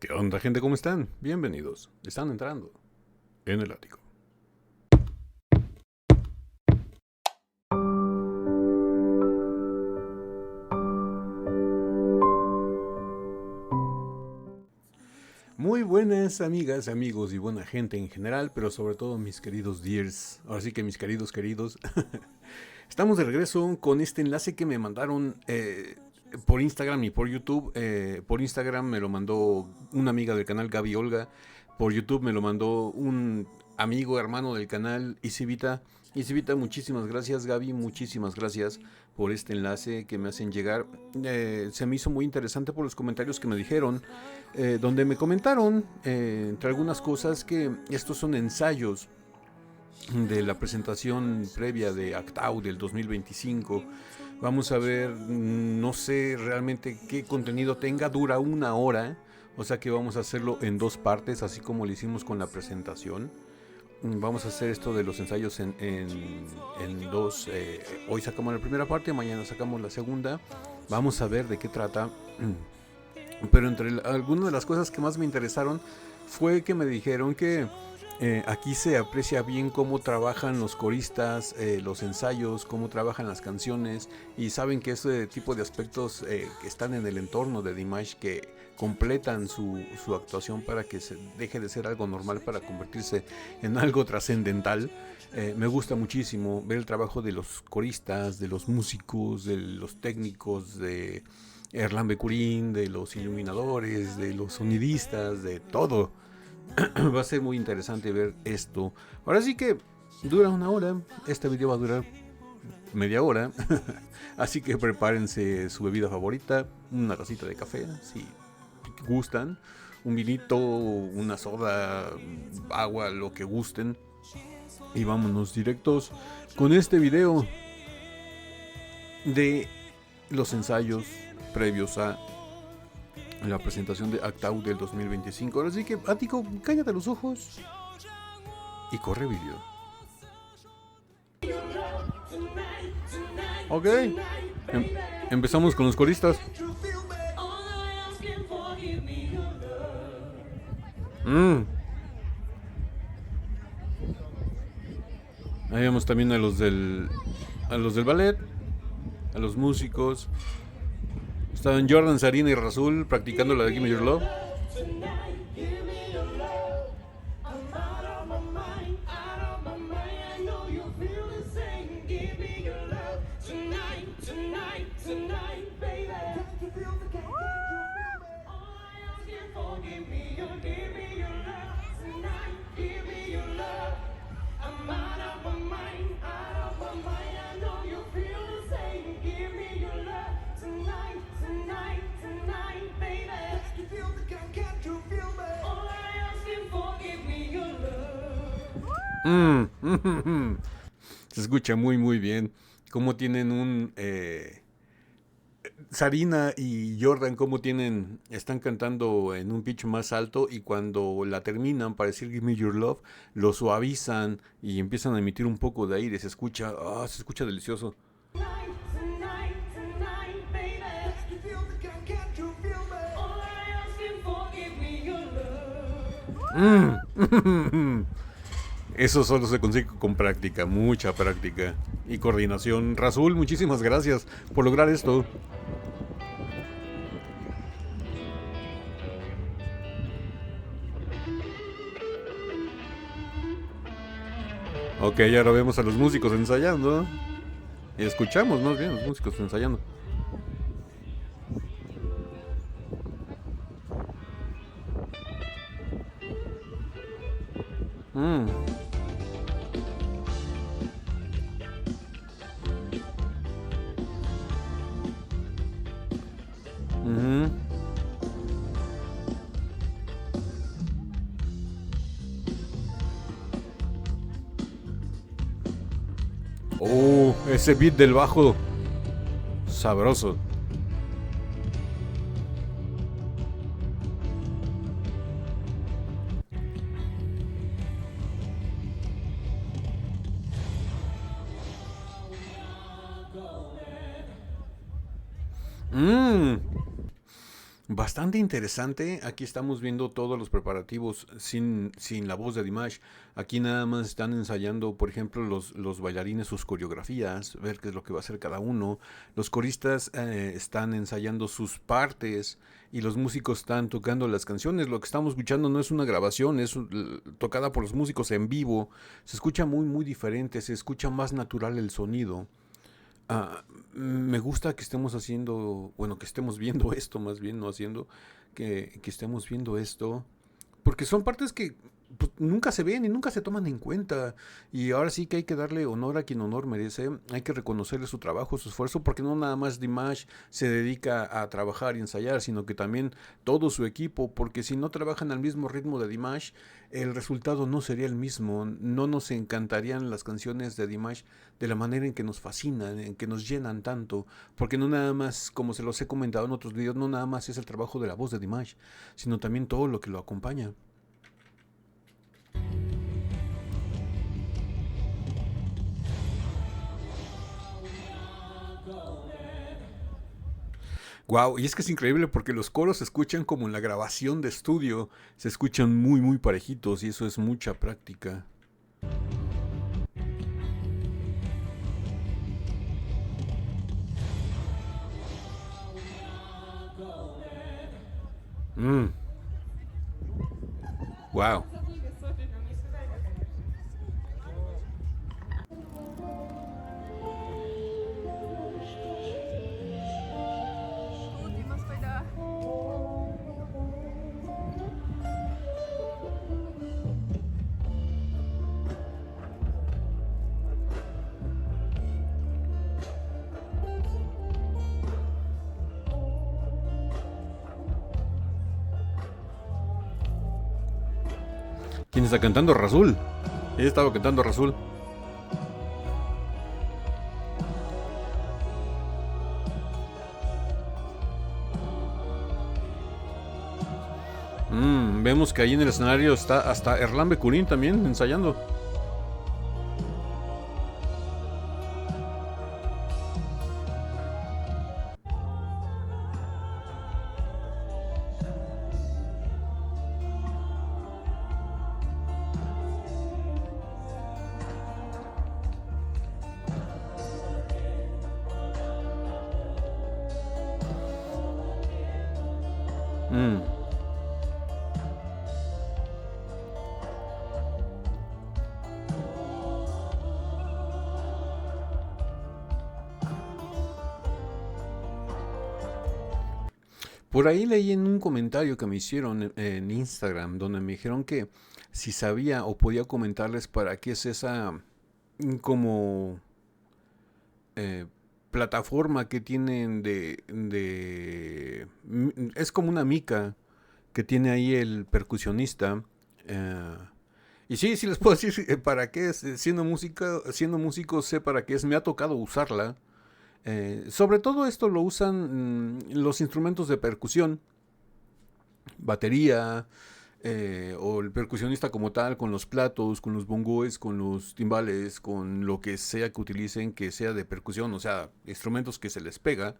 ¿Qué onda, gente? ¿Cómo están? Bienvenidos. Están entrando en el ático. Muy buenas amigas, amigos y buena gente en general, pero sobre todo mis queridos dears. Ahora sí que mis queridos. Estamos de regreso con este enlace que me mandaron por Instagram y por YouTube. Por Instagram me lo mandó una amiga del canal, Gaby Olga. Por YouTube me lo mandó un amigo, hermano del canal, Isivita. Isivita, muchísimas gracias, Gaby, muchísimas gracias por este enlace que me hacen llegar. Se me hizo muy interesante por los comentarios que me dijeron, donde me comentaron, entre algunas cosas, que estos son ensayos de la presentación previa de Actau del 2025. Vamos a ver, no sé realmente qué contenido tenga, dura 1 hora, o sea que vamos a hacerlo en 2 partes, así como lo hicimos con la presentación. Vamos a hacer esto de los ensayos en dos. Hoy sacamos la primera parte, mañana sacamos la segunda. Vamos a ver de qué trata. Pero entre algunas de las cosas que más me interesaron fue que me dijeron que aquí se aprecia bien cómo trabajan los coristas, los ensayos, cómo trabajan las canciones, y saben que ese tipo de aspectos que están en el entorno de Dimash, que completan su actuación para que se deje de ser algo normal para convertirse en algo trascendental. Me gusta muchísimo ver el trabajo de los coristas, de los músicos, de los técnicos, de Erlan Becurín, de los iluminadores, de los sonidistas, de todo. Va a ser muy interesante ver esto. Ahora sí que dura 1 hora. Este video va a durar media hora. Así que prepárense su bebida favorita, una tacita de café, si gustan, un vinito, una soda, agua, lo que gusten. Y vámonos directos con este video de los ensayos previos a la presentación de Actau del 2025. Ahora sí que, Ático, cállate los ojos y corre vídeo. Ok, empezamos con los coristas. Ahí vemos también a los del ballet, a los músicos. Estaban Jordan, Sarina y Razul practicando la de Give Me Your Love. Se escucha muy bien. Cómo tienen un Sarina y Jordan, como están cantando en un pitch más alto, y cuando la terminan para decir Give Me Your Love, lo suavizan y empiezan a emitir un poco de aire. Se escucha delicioso. Eso solo se consigue con práctica, mucha práctica y coordinación. Razul, muchísimas gracias por lograr esto. Ok, ahora vemos a los músicos ensayando. Y escuchamos más bien a los músicos ensayando. Oh, ese beat del bajo. Sabroso. Bastante interesante. Aquí estamos viendo todos los preparativos sin la voz de Dimash. Aquí nada más están ensayando, por ejemplo, los bailarines sus coreografías, ver qué es lo que va a hacer cada uno. Los coristas están ensayando sus partes y los músicos están tocando las canciones. Lo que estamos escuchando no es una grabación, es tocada por los músicos en vivo. Se escucha muy, muy diferente, se escucha más natural el sonido. Me gusta que estemos haciendo, bueno, que estemos viendo esto, más bien, no haciendo, que estemos viendo esto, porque son partes que pues, nunca se ven y nunca se toman en cuenta. Y ahora sí que hay que darle honor a quien honor merece, hay que reconocerle su trabajo, su esfuerzo, porque no nada más Dimash se dedica a trabajar y ensayar, sino que también todo su equipo, porque si no trabajan al mismo ritmo de Dimash, el resultado no sería el mismo, no nos encantarían las canciones de Dimash de la manera en que nos fascinan, en que nos llenan tanto, porque no nada más, como se los he comentado en otros videos, no nada más es el trabajo de la voz de Dimash, sino también todo lo que lo acompaña. Wow, y es que es increíble porque los coros se escuchan como en la grabación de estudio, se escuchan muy muy parejitos y eso es mucha práctica. Mm, wow. ¿Quién está cantando? Razul. Ella estaba cantando Razul. Vemos que ahí en el escenario está hasta Erlan Becurín también ensayando. Mm. Por ahí leí en un comentario que me hicieron en Instagram, donde me dijeron que si sabía o podía comentarles para qué es esa como eh, plataforma que tienen es como una mica que tiene ahí el percusionista. eh, y sí, sí les puedo decir para qué es. Siendo música, siendo músico sé para qué es. Me ha tocado usarla. Sobre todo esto lo usan los instrumentos de percusión, batería, o el percusionista como tal, con los platos, con los bongos, con los timbales, con lo que sea que utilicen, que sea de percusión, o sea, instrumentos que se les pega.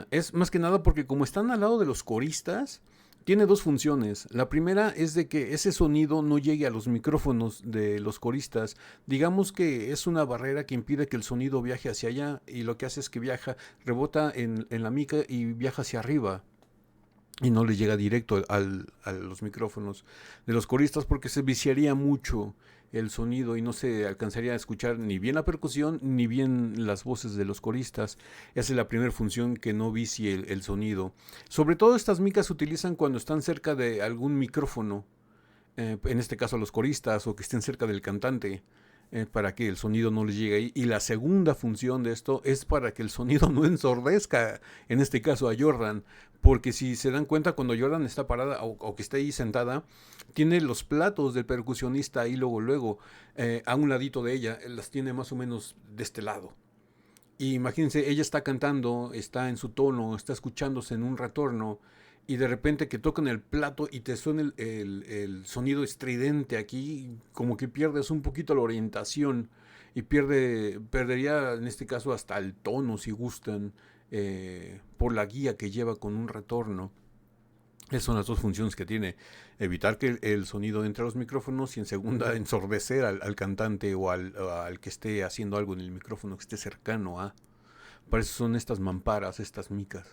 Es más que nada porque como están al lado de los coristas, tiene dos funciones. La primera es de que ese sonido no llegue a los micrófonos de los coristas. Digamos que es una barrera que impide que el sonido viaje hacia allá y lo que hace es que viaja, rebota en la mica y viaja hacia arriba y no le llega directo a los micrófonos de los coristas porque se viciaría mucho el sonido y no se alcanzaría a escuchar ni bien la percusión ni bien las voces de los coristas. Esa es la primera función, que no vicie el sonido. Sobre todo estas micas se utilizan cuando están cerca de algún micrófono, en este caso a los coristas, o que estén cerca del cantante, para que el sonido no les llegue ahí. Y la segunda función de esto es para que el sonido no ensordezca, en este caso a Jordan, porque si se dan cuenta, cuando Jordan está parada o que está ahí sentada, tiene los platos del percusionista ahí luego, a un ladito de ella, las tiene más o menos de este lado. Y imagínense, ella está cantando, está en su tono, está escuchándose en un retorno, y de repente que tocan el plato y te suena el sonido estridente aquí, como que pierdes un poquito la orientación. y perdería en este caso hasta el tono si gustan, por la guía que lleva con un retorno. Esas son las dos funciones que tiene: evitar que el sonido entre a los micrófonos, y en segunda, ensordecer al cantante o al que esté haciendo algo en el micrófono, que esté cercano a. Para eso son estas mamparas, estas micas.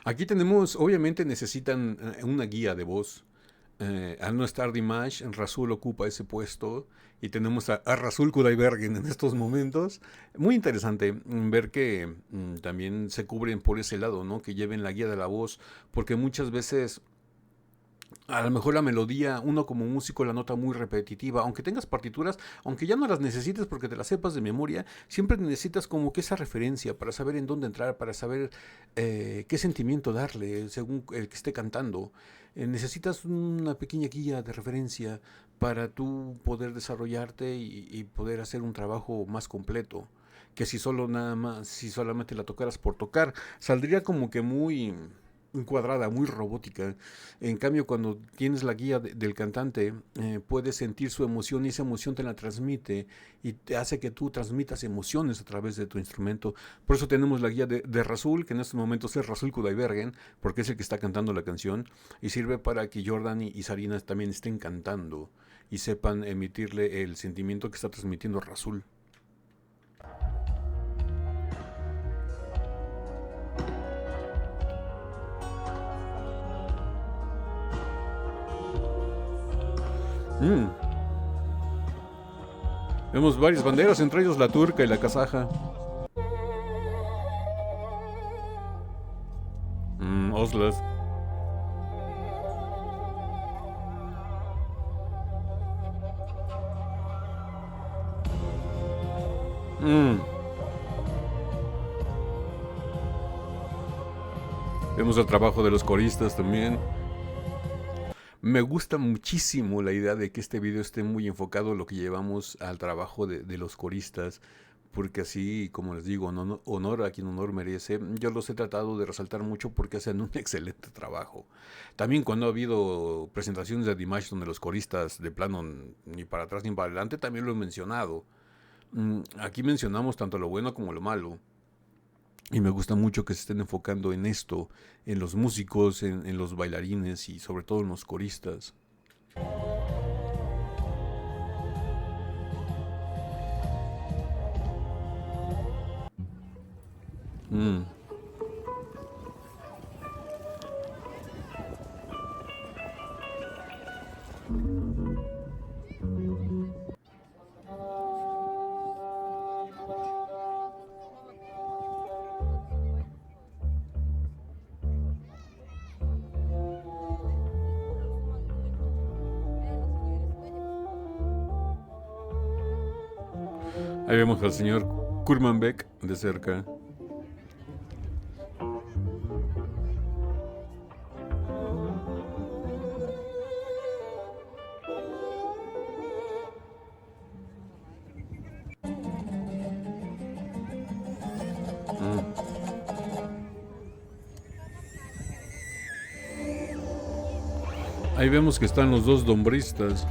Aquí tenemos, obviamente necesitan una guía de voz. Al no estar Dimash, Rasul ocupa ese puesto y tenemos a Rasul Kudaibergen en estos momentos. Muy interesante ver que también se cubren por ese lado, ¿no? Que lleven la guía de la voz, porque muchas veces a lo mejor la melodía, uno como músico la nota muy repetitiva, aunque tengas partituras, aunque ya no las necesites porque te las sepas de memoria, siempre necesitas como que esa referencia para saber en dónde entrar, para saber qué sentimiento darle según el que esté cantando. Necesitas una pequeña guía de referencia para tú poder desarrollarte y poder hacer un trabajo más completo. Que si solo nada más, si solamente la tocaras por tocar, saldría como que muy cuadrada, muy robótica. En cambio, cuando tienes la guía del cantante, puedes sentir su emoción y esa emoción te la transmite y te hace que tú transmitas emociones a través de tu instrumento. Por eso tenemos la guía de Rasul, que en estos momentos es Rasul Kudaibergen, porque es el que está cantando la canción, y sirve para que Jordan y Sarina también estén cantando y sepan emitirle el sentimiento que está transmitiendo Rasul. Mm. Vemos varias banderas, entre ellos la turca y la kazaja. Oslas. Mm. Vemos el trabajo de los coristas también. Me gusta muchísimo la idea de que este video esté muy enfocado en lo que llevamos al trabajo de los coristas, porque así, como les digo, honor a quien honor merece. Yo los he tratado de resaltar mucho porque hacen un excelente trabajo. También cuando ha habido presentaciones de Dimash donde los coristas de plano ni para atrás ni para adelante, también lo he mencionado. Aquí mencionamos tanto lo bueno como lo malo. Y me gusta mucho que se estén enfocando en esto, en los músicos, en los bailarines y sobre todo en los coristas. Mm. Ahí vemos al señor Kurmanbek de cerca. Ahí vemos que están los dos dombristas.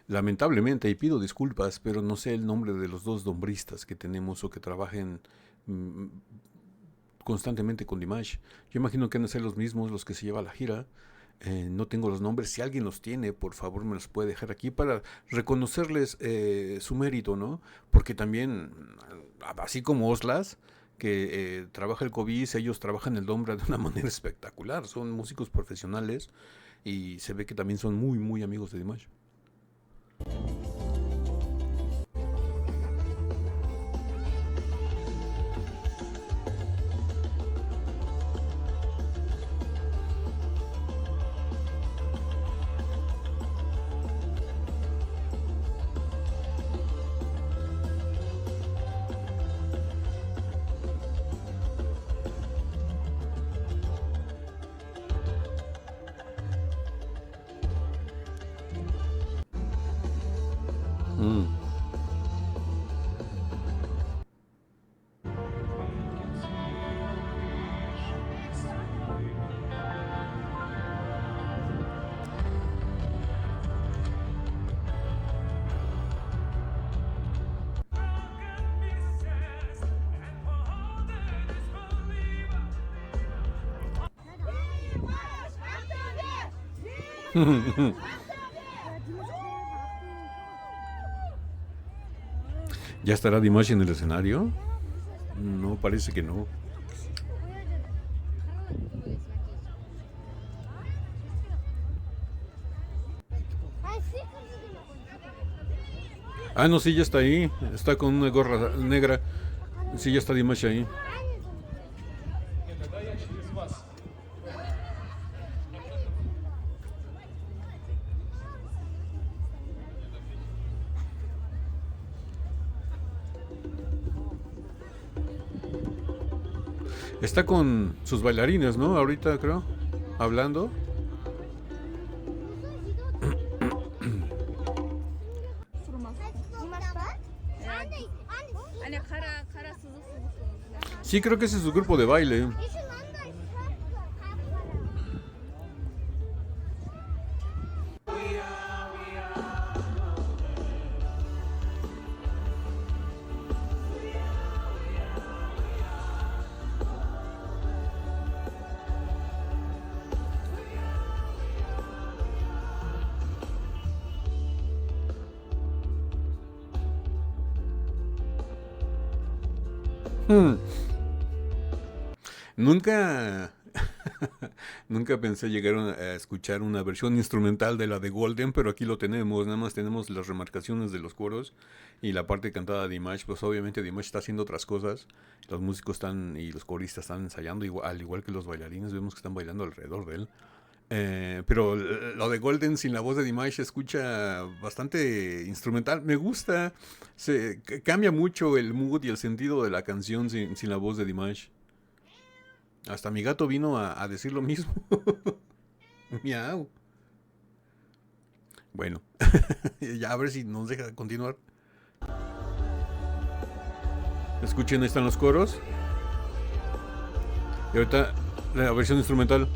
Lamentablemente, y pido disculpas, pero no sé el nombre de los dos dombristas que tenemos o que trabajen constantemente con Dimash. Yo imagino que han de ser los mismos los que se lleva a la gira. No tengo los nombres. Si alguien los tiene, por favor me los puede dejar aquí para reconocerles su mérito, ¿no? Porque también, así como Oslas, que trabaja el COVID, ellos trabajan el Dombra de una manera espectacular. Son músicos profesionales y se ve que también son muy, muy amigos de Dimash. ¿Ya estará Dimash en el escenario? No, parece que no. Ah, no, sí, ya está ahí. Está con una gorra negra. Sí, ya está Dimash ahí. Está con sus bailarines, ¿no? Ahorita creo. Hablando. Sí, creo que ese es su grupo de baile. Nunca, nunca pensé llegar a escuchar una versión instrumental de la de Golden, pero aquí lo tenemos. Nada más tenemos las remarcaciones de los coros y la parte cantada de Dimash. Pues obviamente Dimash está haciendo otras cosas. Los músicos están y los coristas están ensayando, al igual que los bailarines. Vemos que están bailando alrededor de él. Pero lo de Golden sin la voz de Dimash se escucha bastante instrumental. Me gusta. Cambia mucho el mood y el sentido de la canción sin la voz de Dimash. Hasta mi gato vino a decir lo mismo. Miau. Bueno, ya a ver si nos deja continuar. Escuchen, ahí están los coros. Y ahorita la versión instrumental.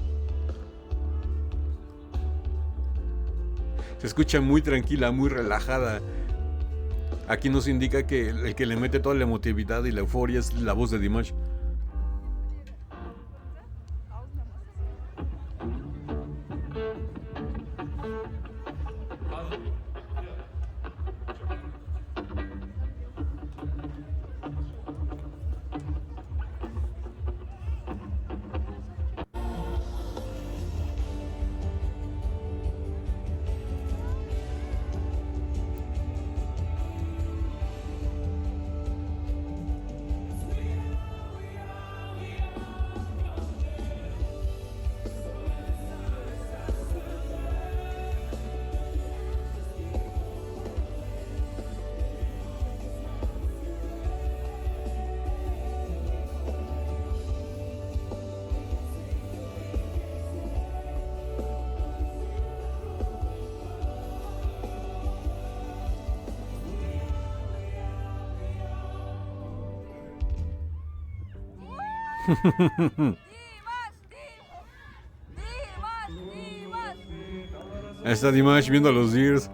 Se escucha muy tranquila, muy relajada. Aquí nos indica que el que le mete toda la emotividad y la euforia es la voz de Dimash. Ahí está Dimash viendo a los Deers.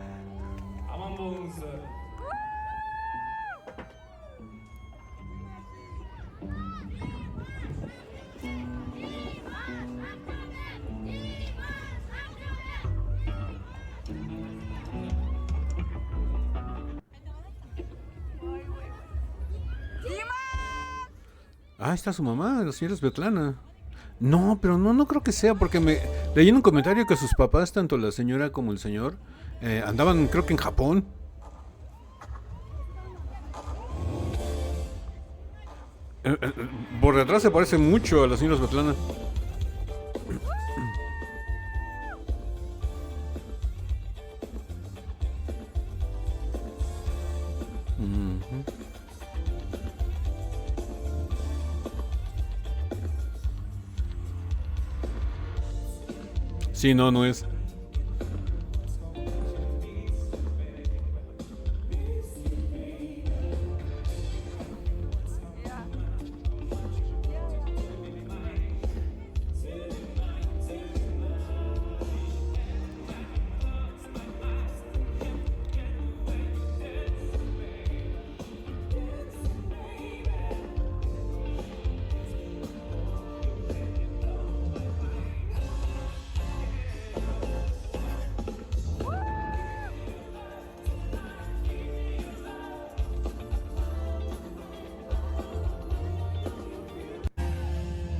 Ah, está su mamá, la señora Svetlana. No, pero no creo que sea, porque me leí en un comentario que sus papás, tanto la señora como el señor, andaban, creo que en Japón. Por detrás se parece mucho a la señora Svetlana. Sí, no es.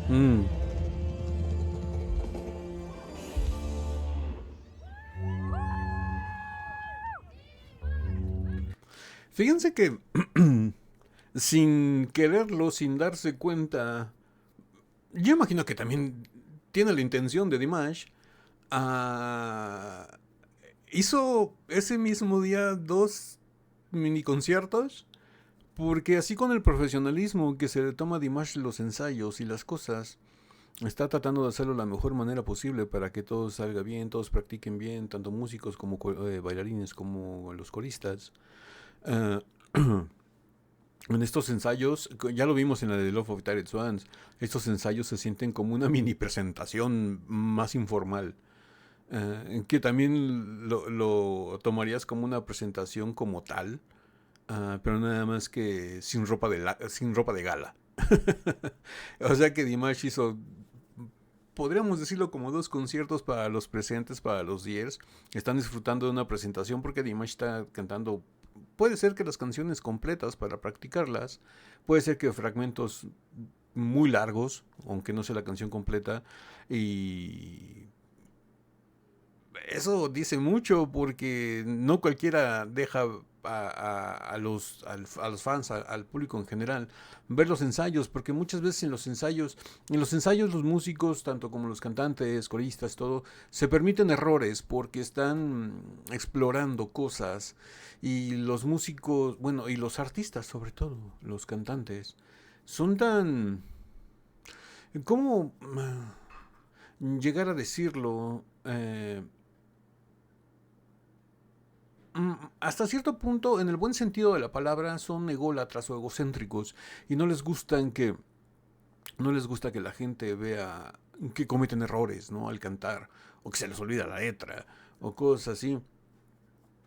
Mm. Fíjense que sin quererlo, sin darse cuenta, yo imagino que también tiene la intención de Dimash. ah, Hizo ese mismo día dos mini conciertos. Porque así con el profesionalismo que se le toma a Dimash los ensayos y las cosas, está tratando de hacerlo de la mejor manera posible para que todo salga bien, todos practiquen bien, tanto músicos como bailarines como los coristas. Eh, en estos ensayos, ya lo vimos en la de Love of Tired Swans, estos ensayos se sienten como una mini presentación más informal. Que también lo tomarías como una presentación como tal, pero nada más que sin ropa de gala. O sea que Dimash hizo, podríamos decirlo como dos conciertos para los presentes, para los 10. Están disfrutando de una presentación porque Dimash está cantando. Puede ser que las canciones completas para practicarlas, puede ser que fragmentos muy largos, aunque no sea la canción completa, y eso dice mucho porque no cualquiera deja a los fans, al público en general, ver los ensayos, porque muchas veces en los ensayos los músicos, tanto como los cantantes, coristas, todo, se permiten errores porque están explorando cosas y los músicos, bueno, y los artistas sobre todo, los cantantes, son tan... ¿Cómo llegar a decirlo? Hasta cierto punto, en el buen sentido de la palabra, son ególatras o egocéntricos y no les gusta que la gente vea que cometen errores, ¿no? Al cantar o que se les olvida la letra o cosas así.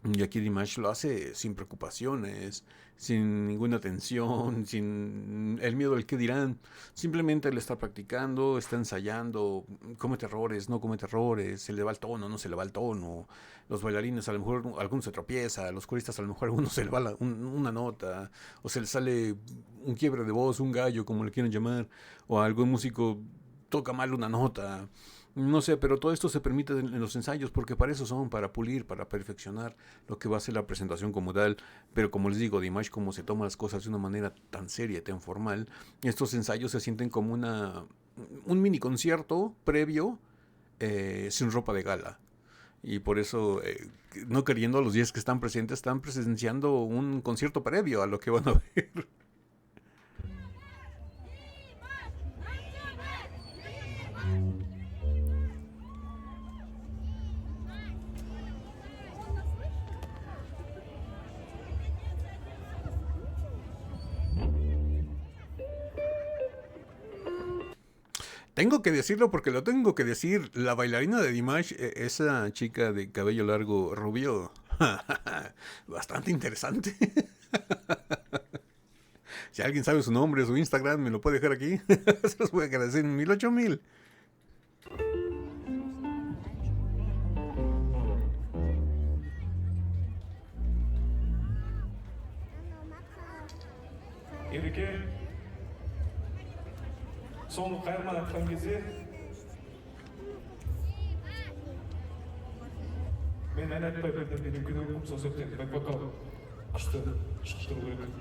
Y aquí Dimash lo hace sin preocupaciones, sin ninguna tensión, sin el miedo al que dirán. Simplemente él está practicando, está ensayando, comete errores, no comete errores, se le va el tono, no se le va el tono. Los bailarines a lo mejor algunos se tropieza, los coristas a lo mejor algunos se le va una nota, o se le sale un quiebre de voz, un gallo, como le quieran llamar, o algún músico toca mal una nota. No sé, pero todo esto se permite en los ensayos porque para eso son, para pulir, para perfeccionar lo que va a ser la presentación como tal. Pero como les digo, Dimash como se toma las cosas de una manera tan seria y tan formal, estos ensayos se sienten como un mini concierto previo sin ropa de gala. Y por eso, no queriendo a los 10 que están presentes, están presenciando un concierto previo a lo que van a ver. Tengo que decirlo porque lo tengo que decir. La bailarina de Dimash, esa chica de cabello largo rubio, bastante interesante. Si alguien sabe su nombre, su Instagram, me lo puede dejar aquí. Se los voy a agradecer en 1000, 8000. 이렇게 соңғы қайырманы айтқан кезде мен ән айтпай бірдеңені үлкен оқып сол себептен бэк вокал күшті шығып тұру керек.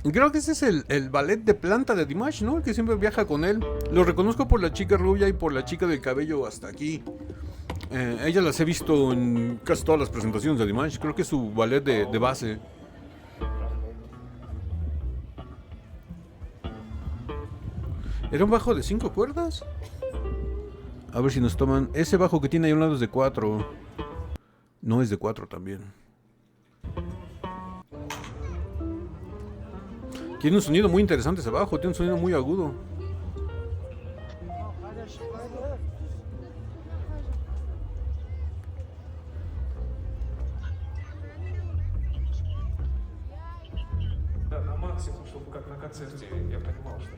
Creo que ese es el ballet de planta de Dimash, ¿no? El que siempre viaja con él. Lo reconozco por la chica rubia y por la chica del cabello hasta aquí. Ellas las he visto en casi todas las presentaciones de Dimash. Creo que es su ballet de base. ¿Era un bajo de 5 cuerdas? A ver si nos toman. Ese bajo que tiene ahí a un lado es de 4. No, es de 4 también. Tiene un sonido muy interesante ese bajo. Tiene un sonido muy agudo. На максимум, чтобы как на концерте, я понимал, что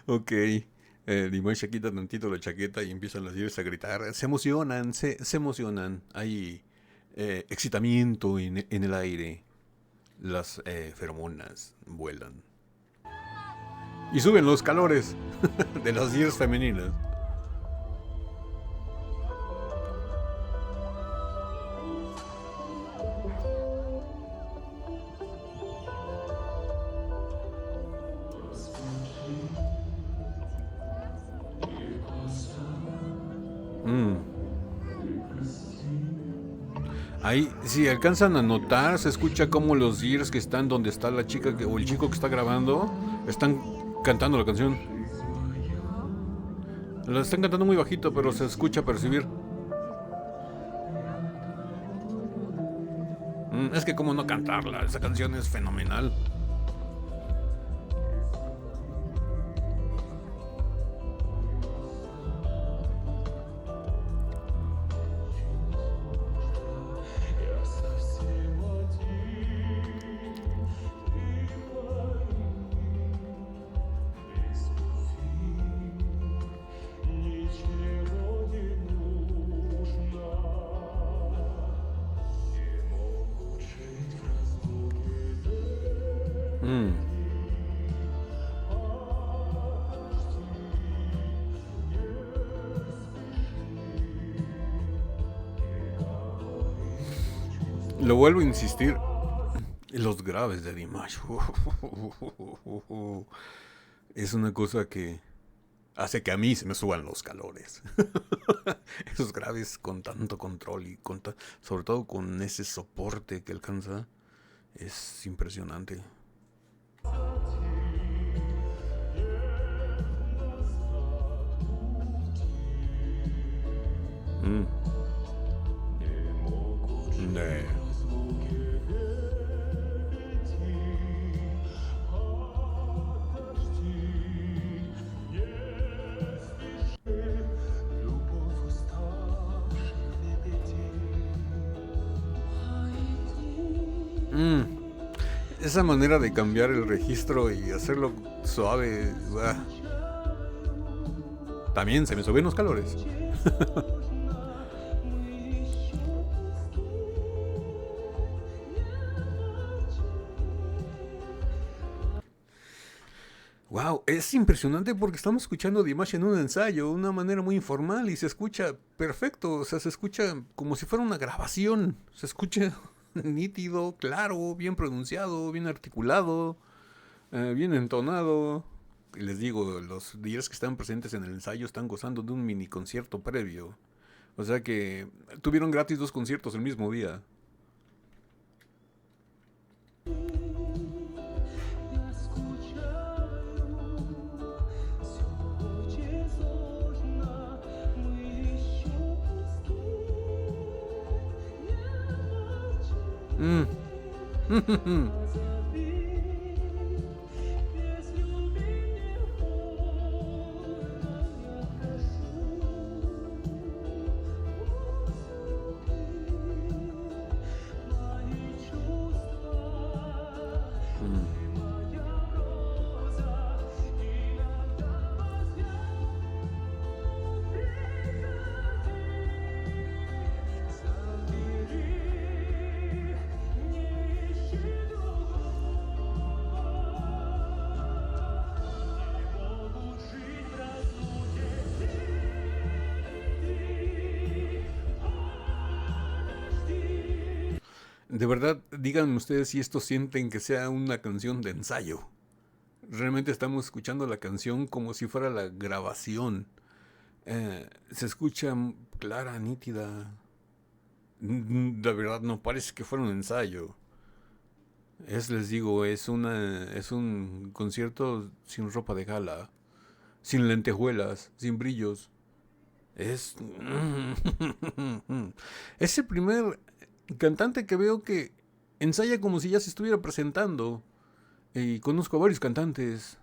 Ok. Dimash se quita tantito la chaqueta y empiezan las Gears a gritar. Se emocionan, se emocionan. Hay excitamiento en el aire. Las feromonas vuelan. Y suben los calores de las Gears femeninas. Ahí, si alcanzan a notar, se escucha como los Gears que están donde está la chica o el chico que está grabando están cantando la canción. La están cantando muy bajito, pero se escucha percibir. Es que cómo no cantarla, esa canción es fenomenal. Lo vuelvo a insistir. Los graves de Dimash. Es una cosa que hace que a mí se me suban los calores. Esos graves con tanto control y sobre todo con ese soporte que alcanza. Es impresionante. Esa manera de cambiar el registro y hacerlo suave. También se me suben los calores. Wow, es impresionante porque estamos escuchando a Dimash en un ensayo, de una manera muy informal y se escucha perfecto, o sea, se escucha como si fuera una grabación, se escucha nítido, claro, bien pronunciado, bien articulado, bien entonado. Y les digo, los días que están presentes en el ensayo están gozando de un mini concierto previo, o sea que tuvieron gratis 2 conciertos el mismo día. De verdad, díganme ustedes si esto sienten que sea una canción de ensayo. Realmente estamos escuchando la canción como si fuera la grabación. Se escucha clara, nítida. La verdad no parece que fuera un ensayo. Les digo, es un concierto sin ropa de gala, sin lentejuelas, sin brillos. Es el primer cantante que veo que ensaya como si ya se estuviera presentando. Y conozco a varios cantantes.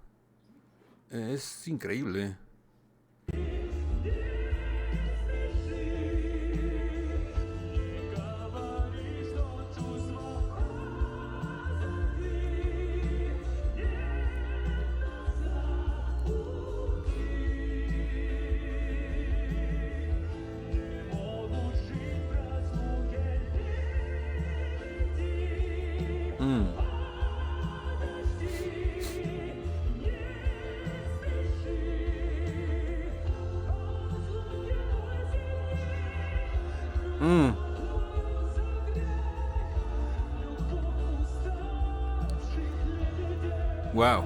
Es increíble. Mm. Wow.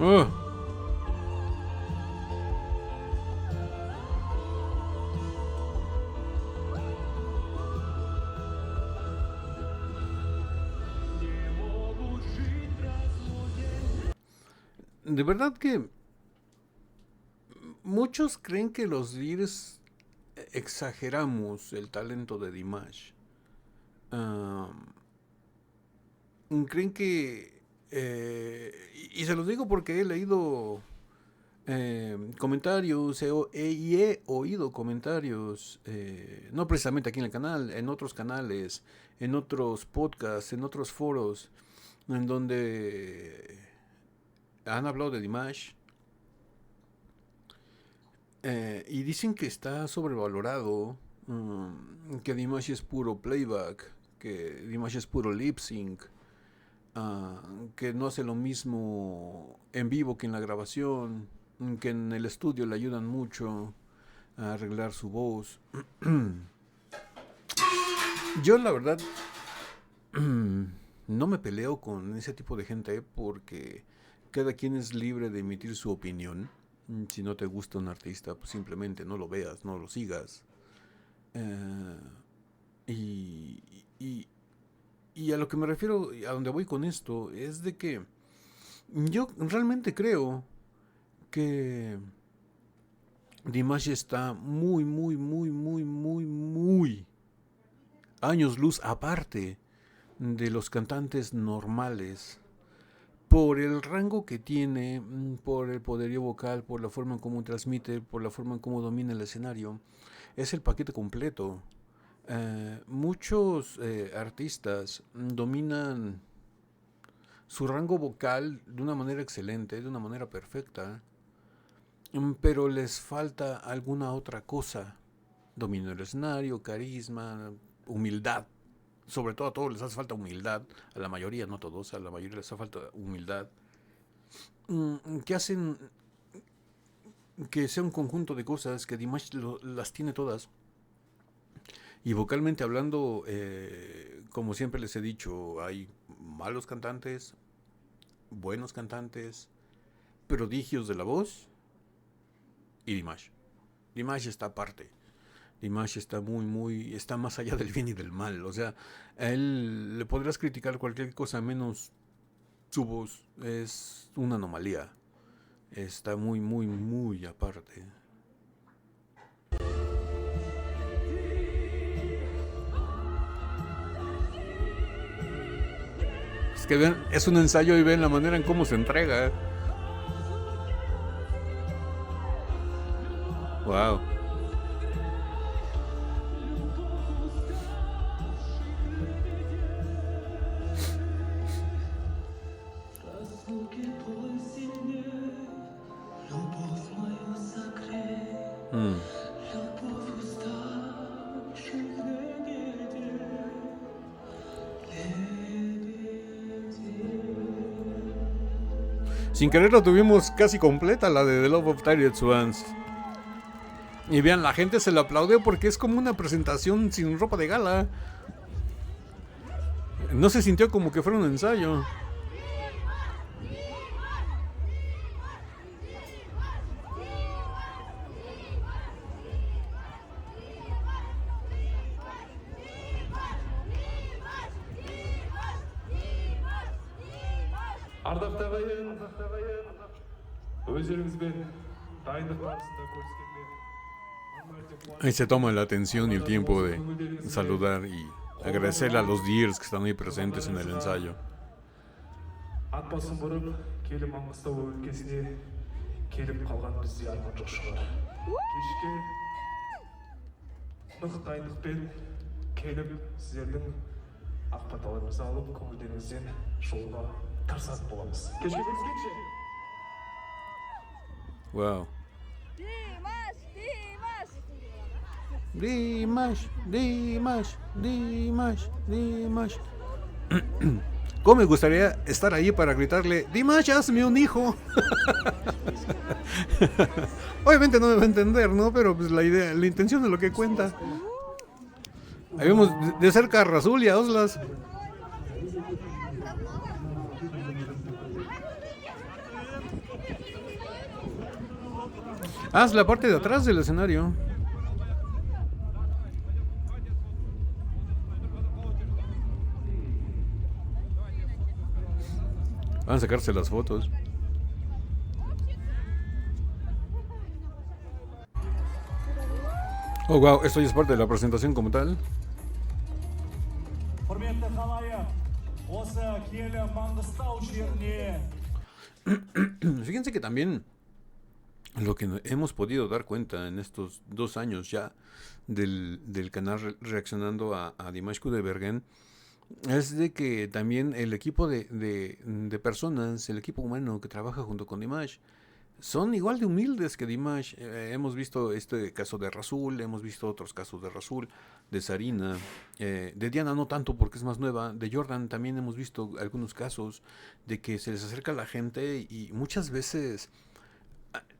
Oh. De verdad que muchos creen que los Dears exageramos el talento de Dimash. Creen que... y se los digo porque he leído comentarios y he oído comentarios, no precisamente aquí en el canal, en otros canales, en otros podcasts, en otros foros, en donde han hablado de Dimash. Y dicen que está sobrevalorado, que Dimash es puro playback, que Dimash es puro lip sync, que no hace lo mismo en vivo que en la grabación, que en el estudio le ayudan mucho a arreglar su voz. Yo la verdad no me peleo con ese tipo de gente porque cada quien es libre de emitir su opinión. Si no te gusta un artista, pues simplemente no lo veas, no lo sigas. Y a lo que me refiero, a donde voy con esto, es de que yo realmente creo que Dimash está muy años luz aparte de los cantantes normales. Por el rango que tiene, por el poderío vocal, por la forma en cómo transmite, por la forma en cómo domina el escenario. Es el paquete completo. Muchos artistas dominan su rango vocal de una manera excelente, de una manera perfecta, pero les falta alguna otra cosa. Dominio del escenario, carisma, humildad. Sobre todo a todos les hace falta humildad, a la mayoría, no a todos, a la mayoría les hace falta humildad, que hacen que sea un conjunto de cosas que Dimash las tiene todas. Y vocalmente hablando, como siempre les he dicho, hay malos cantantes, buenos cantantes, prodigios de la voz y Dimash. Dimash está aparte. Dimash está está más allá del bien y del mal. O sea, a él le podrás criticar cualquier cosa menos su voz. Es una anomalía. Está muy aparte. Es que ven, es un ensayo y ven la manera en cómo se entrega. Wow. Sin querer la tuvimos casi completa, la de The Love of Tired Swans. Y vean, la gente se lo aplaudió porque es como una presentación sin ropa de gala. No se sintió como que fuera un ensayo. Ардақты ағайын, өздеріңізбен дайындық барысында көріскенде Ahí se toma la atención y el tiempo de saludar y agradecerle a los Dears que están ahí presentes en el ensayo. ат басын бұрып келіп Маңғыстау өлкесіне келіп қалған бізде арман жоқ шығар. Кешке нық дайындықпен келіп сіздердің ақ баталарыңызды алып көңілдеріңізден жолға тырысатын боламыз. Кешке көріскенше. Wow. Dimash, Dimash. Dimash, Dimash, Dimash, Dimash. ¿Cómo me gustaría estar ahí para gritarle, Dimash, hazme un hijo? Obviamente no me va a entender, ¿no? Pero pues la idea, la intención es lo que cuenta. Ahí vemos de cerca a Rasul y a Oslas. Es la parte de atrás del escenario. Van a sacarse las fotos. Oh, wow, esto ya es parte de la presentación como tal. Fíjense que también lo que hemos podido dar cuenta en estos 2 años ya del canal reaccionando a Dimash Kudaibergen es de que también el equipo de personas, el equipo humano que trabaja junto con Dimash, son igual de humildes que Dimash. Hemos visto este caso de Rasul, hemos visto otros casos de Rasul, de Sarina, de Diana no tanto porque es más nueva, de Jordan también hemos visto algunos casos de que se les acerca a la gente y muchas veces,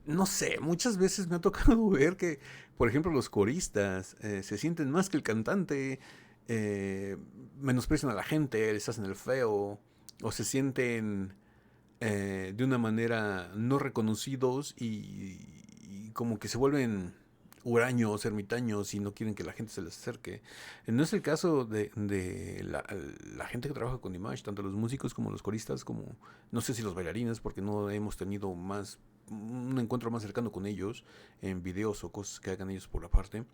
no sé, muchas veces me ha tocado ver que, por ejemplo, los coristas se sienten más que el cantante, menosprecian a la gente, les hacen el feo, o se sienten de una manera no reconocidos y como que se vuelven huraños, ermitaños y no quieren que la gente se les acerque. No es el caso de la gente que trabaja con Dimash, tanto los músicos como los coristas, como no sé si los bailarines, porque no hemos tenido un encuentro más cercano con ellos en videos o cosas que hagan ellos por aparte.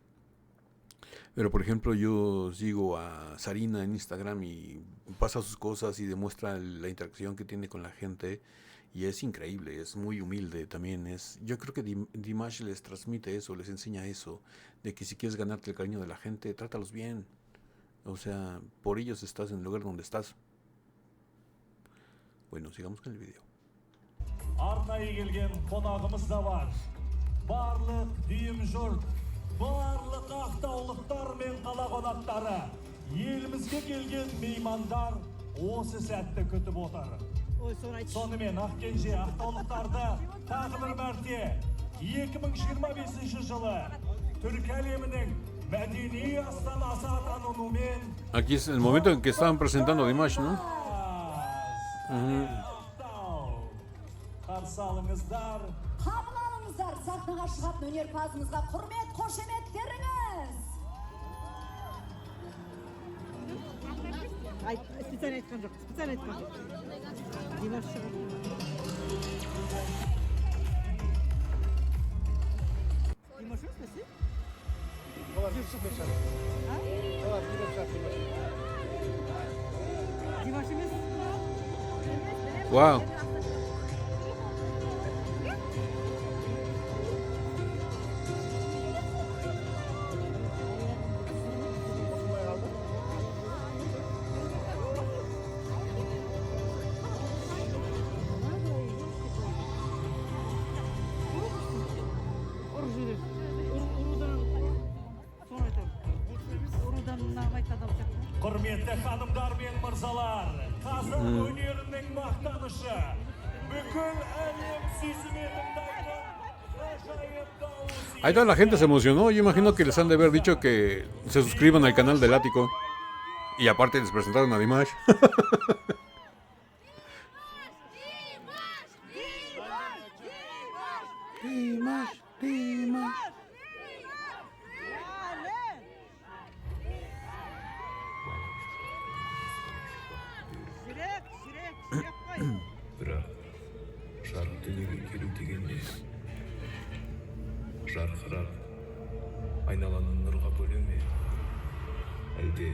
Pero por ejemplo yo sigo a Sarina en Instagram y pasa sus cosas y demuestra la interacción que tiene con la gente y es increíble, es muy humilde también. Yo creo que Dimash les transmite eso, les enseña eso, de que si quieres ganarte el cariño de la gente, trátalos bien. O sea, por ellos estás en el lugar donde estás. Bueno, sigamos con el video. Arnayı gelgen konağımız da var. Barlık düğüm jurt, barlık aqtaulықтар мен қала қонақтары, елімізге келген меймандар осы сәтті күтіп отыр. Сонымен Ақкенже ақтаулықтарды тағы бір мәрте 2025 жылы Түркі әлемінің мәдени астанасы атануымен. Aquí es el momento en que estaban presentando a Dimash, ¿no? Қарсы алыңыздар. Қабыл алыңыздар, сахнаға шығатын өнерпазымызға құрмет, қошеметтеріңіз. Ay, специально айтқан жоқ, специально айтқан жоқ. Димаш шығып. Димаш өспесе? Олар жүрсіп шар. Олар жүріп шар. Димаш емес. Wow. Құрметті ханымдар мен мырзалар, қазір өнерінің мақтанышы, бүкіл әлем сезіне тыңдайтын ғажайып дауыс. Ahí toda la gente se emocionó. Yo imagino que les han de haber dicho que se suscriban al canal del Ático. Y aparte les presentaron a Dimash. Dimash, Dimash. бірақ жарық дүниеге келу деген не? Жарқырап айналаны нұрға бөлеу ме? Әлде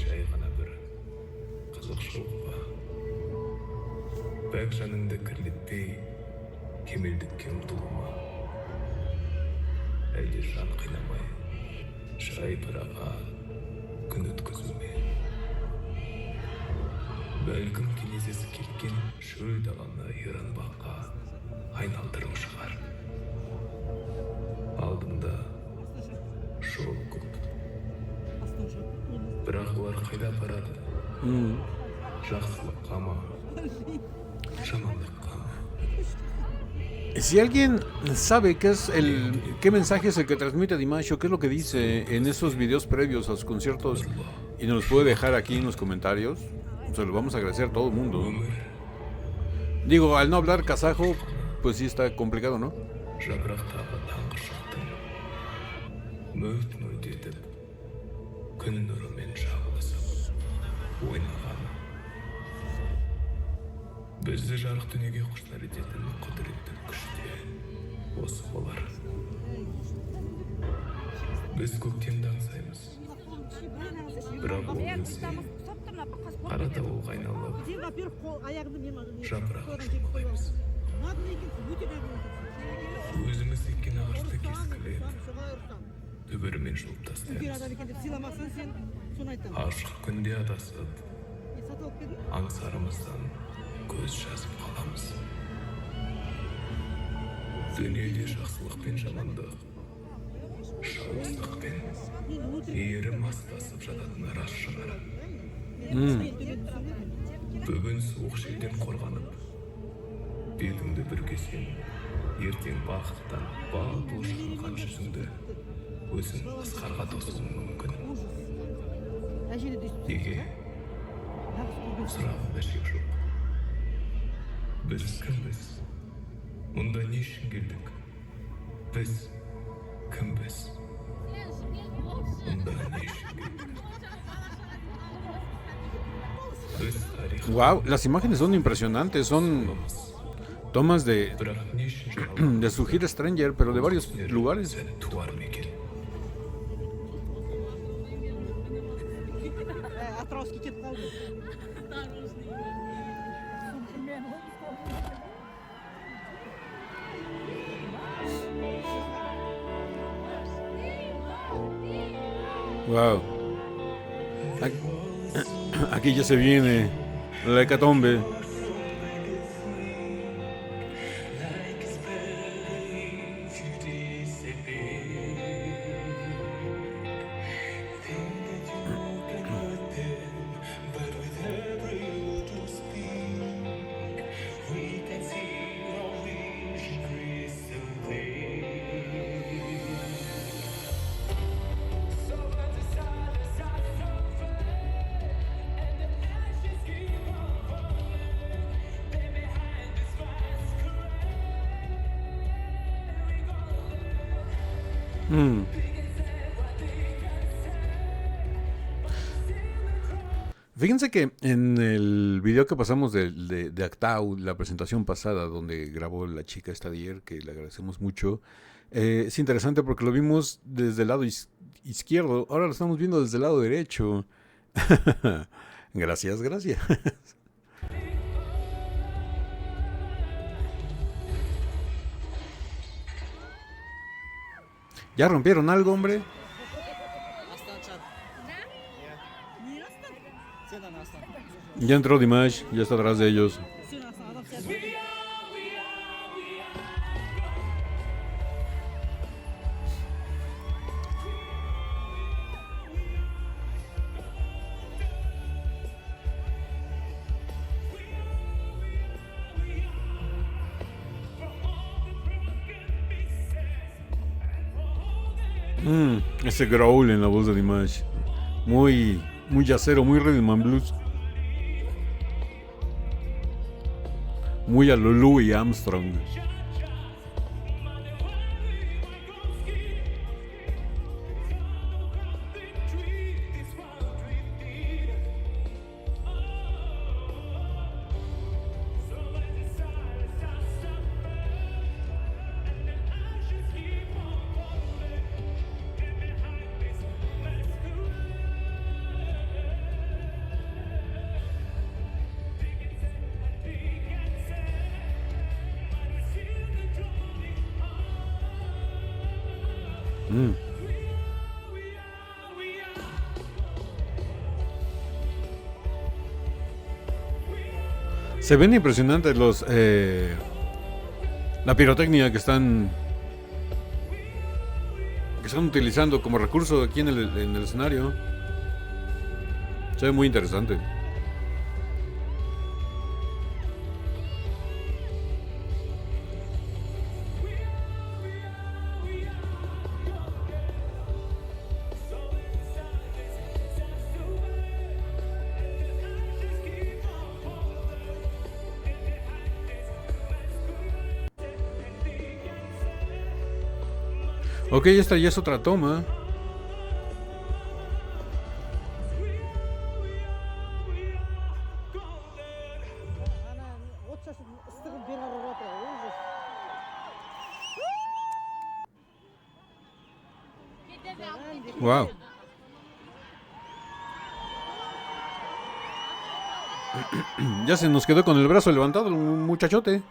жай ғана бір қызықшылық па? Бәк жаныңды кірлетпей кемелдікке ұмтылу ма? Әлде жан қинамай жай пыраға күн өткізу ме? Бәлкім келесесі кеткен шөл даланы иранбаққа айналдыру шығар. Алдында жол бірақ олар қайда апарады? Жақсылыққа ма? Жамандыққа ма? Si alguien sabe qué mensaje es el que transmite Dimash o qué es lo que dice en esos videos previos a sus conciertos y nos los puede dejar aquí en los comentarios, se lo vamos a agradecer a todo el mundo. Digo, al no hablar kazajo, pues sí está complicado, ¿no? Жапырақтағы таңғы шықтың мөлт-мөлт етіп күн нұрымен шағылысып ойнағаны. Бізді жарық дүниеге құштар ететін құдіретті күште осы болар. Біз көктемді аңсаймыз, бірақ ол өлсе қара дауылға айналып жапырақ жұлмаймыз. Өзіміз еккен ағашты кескілеп түбірімен жұлып тастаймыз. Ашық күнде адасып аңсарымыздан көз жазып қаламыз. Дүниеде жақсылық пен жамандық, шауыздық пен иірім астасып жататын рас шығар. Бүгін суық желден қорғанып, бетіңді бүркесең, ертең бақыттан батыл шығарған жүзіңді өзің асқарға тосуың мүмкін. Неге? Сұрағым шек жоқ. Біз кімбіз? Мұнда не үшін келдік? Біз кімбіз? Мұнда не үшін келдік? Біз тарих. Wow, las imágenes son impresionantes, son tomas de Бірақ не үшін жоғалып? su gira Stranger, pero de varios lugares. Туар ма екен? Атырауский кетіп қалды. Wow. Aquí ya se viene la hecatombe. Fíjense que en el video que pasamos de Actau, la presentación pasada donde grabó la chica esta de ayer, que le agradecemos mucho, es interesante porque lo vimos desde el lado izquierdo, ahora lo estamos viendo desde el lado derecho. Gracias, gracias. ¿Ya rompieron algo, hombre? Ya entró Dimash, ya está atrás de ellos. Ese growl en la voz de Dimash. Muy yacero, muy rhythm and blues. Muy a lo Louis Armstrong. Se ven impresionantes la pirotecnia que están utilizando como recurso aquí en el escenario. Se ve muy interesante. Ok, esta ya es otra toma. Ана от шашып ыстығын бері қарап жатыр. Ужас. Wow. Ya se nos quedó con el brazo levantado el muchachote.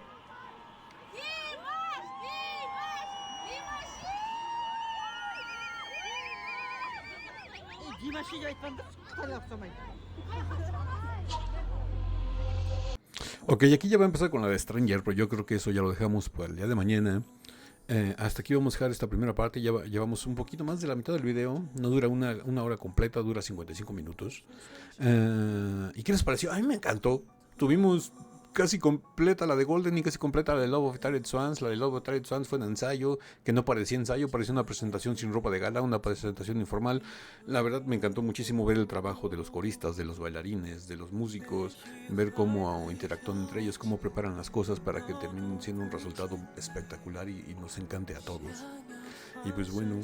Димашиге айтқанда қытайға ұқсамайды. Ok, aquí ya va a empezar con la de Stranger, pero yo creo que eso ya lo dejamos para el día de mañana. Hasta aquí vamos a dejar esta primera parte. Ya llevamos un poquito más de la mitad del video. No dura una hora completa, dura 55 minutos. ¿Y qué les pareció? A mí me encantó. Tuvimos casi completa la de Golden y casi completa la de Love of Tired Swans. La de Love of Tired Swans fue un ensayo que no parecía ensayo, parecía una presentación sin ropa de gala, una presentación informal. La verdad me encantó muchísimo ver el trabajo de los coristas, de los bailarines, de los músicos, ver cómo interactúan entre ellos, cómo preparan las cosas para que terminen siendo un resultado espectacular y nos encante a todos. Y pues bueno,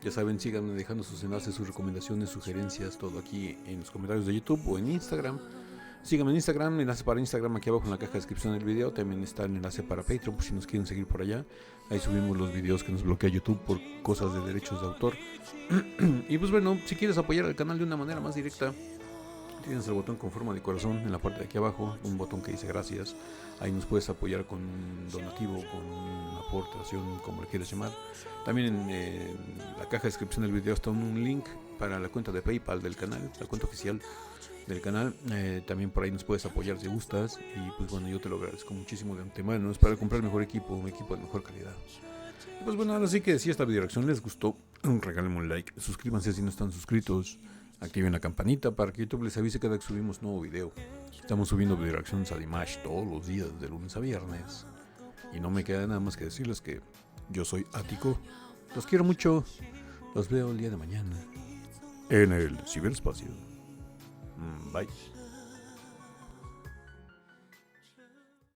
ya saben, síganme dejando sus enlaces, sus recomendaciones, sugerencias, todo aquí en los comentarios de YouTube o en Instagram. Síganme en Instagram, enlace para Instagram aquí abajo en la caja de descripción del video. También está el enlace para Patreon por si nos quieren seguir por allá. Ahí subimos los videos que nos bloquea YouTube por cosas de derechos de autor. Y pues bueno, si quieres apoyar al canal de una manera más directa, tienes el botón con forma de corazón en la parte de aquí abajo, un botón que dice gracias. Ahí nos puedes apoyar con un donativo, con una aportación, como le quieras llamar. También en la caja de descripción del video está un link para la cuenta de PayPal del canal, la cuenta oficial del canal. También por ahí nos puedes apoyar si gustas. Y pues bueno, yo te lo agradezco muchísimo de antemano. Es para comprar mejor equipo, un equipo de mejor calidad. Y pues bueno, ahora sí que si esta video reacción les gustó, regálenme un like, suscríbanse si no están suscritos, activen la campanita para que YouTube les avise cada que subimos nuevo video. Estamos subiendo video reacciones a Dimash todos los días, de lunes a viernes. Y no me queda nada más que decirles que yo soy Ático. Los quiero mucho. Los veo el día de mañana en el ciberespacio. Bye.